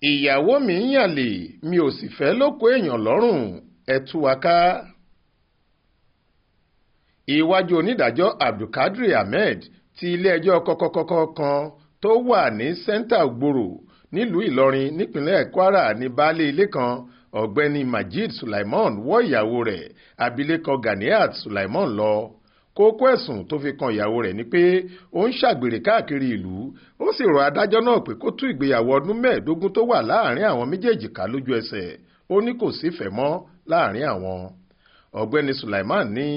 ìyàwó mi ń yànlè mi ò sì fẹ́ lóko èèyàn lọ́rùn ẹ tú wa ká. iwájú onídàájọ́ abdulkadir ahmed ti ilé-ẹjọ́ kọ́kọ́kọ́kọ́ kan tó wà ní sẹ́ńtà ògbòrò nílùú ìlọrin nípínlẹ̀ kwara ní baálé ilé kan ọ̀gbẹ́ni majid sulaiman wọ́ ìyàwó rẹ̀ abilékọ ganiat sulaiman lọ. kókó ẹ̀sùn tó fi kan ìyàwó rẹ̀ ni pé ó ń ṣàgbèrè káàkiri ìlú. ó sì rọ adájọ́ náà pé kó tú ìgbéyàwó ọdún mẹ́ẹ̀ẹ́dógún tó wà láàrin àwọn méjèèjì ká lójú ẹsẹ̀. ó ní kò sífẹ̀ẹ́ mọ́ láàrin àwọn. ọ̀gbẹ́ni sulaiman ní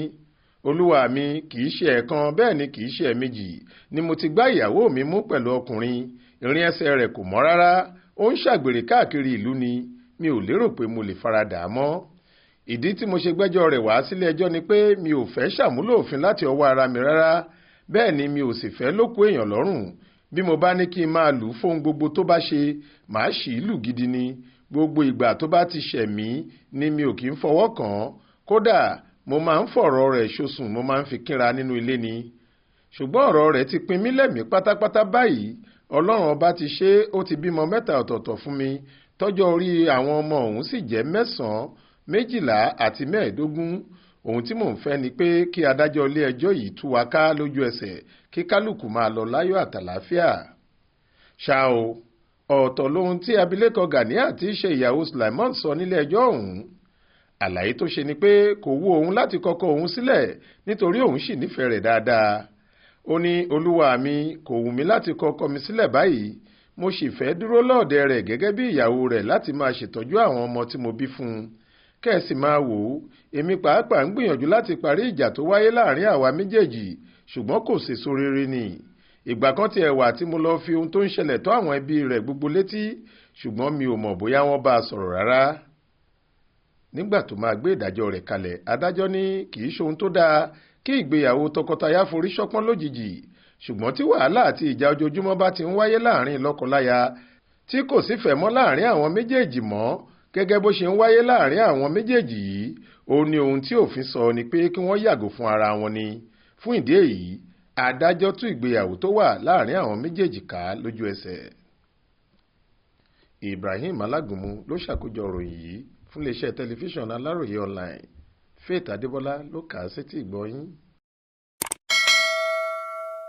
olúwa mi kì í ṣe ẹ̀ẹ̀kan bẹ́ẹ̀ ni kì í ṣe ẹ̀ẹ̀mejì ni mo ti gbá ìyàwó mi mú pẹ̀lú ọkùnrin. ìrìn ẹsẹ̀ rẹ̀ kò mọ́ rárá. ó ń ṣàgbèrè káàkiri ìlú ni mi ò lérò pé mo lè faradà á mọ́. ìdí tí mo ṣe gbẹ́jọ́ rẹ̀ wá sílé ẹjọ́ ni pé mi ò fẹ́ ṣàmúlò òfin láti ọwọ́ ara mi rárá. bẹ́ẹ̀ ni mi ò sì fẹ́ lóko èèyàn lọ́rùn. bí mo bá ní kí n máa lù ú fóun gbogbo tó bá ṣe màá ṣì í lù gidi ni. gbogbo ìgbà tó bá ti ṣẹ̀ mí ni mi ò kì í fọwọ́ kàn án. kódà mo máa ń fọ̀rọ̀ rẹ̀ ṣosùn mo máa ń fi kínra nínú ilé ni. ṣùgbọ́n ọ̀rọ̀ rẹ̀ ti pin mí lẹ́mìí pátápátá báyìí. ọlọ́run ọba ti ṣe é, ó ti bímọ 3 ọ̀tọ̀ọ̀tọ̀ fún mi. tọ́jọ́ orí àwọn ọmọ òun sì jẹ́ 9, 12 àti 15. ohun tí mò ń fẹ́ ni pé kí adájọ́ ilé ẹjọ́ yìí tú wa ká lójú ẹsẹ̀ kí kálukú máa lọ láyọ̀ àtàlàáfíà. ṣá o ọ̀tọ̀ lohun tí abilékọ ganiat tí í ṣe ìyàwó sulaiman sọ nílé ẹjọ́ ọ̀hún. àlàyé tó ṣe ni pé kò wù òun láti kọkọ òun sílẹ̀ nítorí òun sì nífẹ̀ẹ́ rẹ̀ dáadáa. ó ní olúwa mi kò wù mí láti kọkọ mi sílẹ̀ báyìí. mo sì fẹ́ dúró lọ́ọ̀dẹ̀ rẹ̀ gẹ́gẹ́ bí ìyàwó rẹ̀ láti máa ṣètọ́jú àwọn ọmọ tí mo bí fún un. kẹ́ẹ̀sì máa wò ó èmi pàápàá ń gbìyànjú láti parí ìjà tó wáyé láàrin àwa méjèèjì ṣùgbọ́n kò sèso rere ni. ìgbà kan tiẹ̀ wà tí mo lọ fi ohun tó ń ṣẹlẹ̀ tó àwọn ẹbí rẹ̀ gbogbo létí ṣùgbọ́n mi ò mọ̀ bóyá wọ́n bá a sọ̀rọ̀ rárá. nígbà tó máa gbé ìdájọ́ rẹ̀ kalẹ̀ adájọ́ ní kì í ṣohun tó dáa kí ìgbéyàwó tọkọtaya forí ṣọpọ́n lójijì ṣùgbọ́n tí wàhálà àti ìjà ojoojúmọ́ bá ti ń wáyé láàrin lọ́kọláya tí kò sífẹ̀ẹ́ mọ́ láàrin àwọn méjèèjì mọ́ gẹ́gẹ́ bó ṣe ń wáyé láàrin àwọn méjèèjì yìí ó ní ohun tí òfin sọ ni pé kí wọ́n yàgò fún ara wọn ni. fún ìdí èyí adájọ́ tú ìgbéyàwó tó wà láàrin àwọn méjèèjì ká lójú ẹsẹ̀. Ibrahim Alágúnmu ló ṣàkójọ ìròyìn yìí fún iléeṣẹ́ tẹlifíṣàn Aláròye online. Faith Adébọ́lá ló kà á sétí ìgbọ́ yín.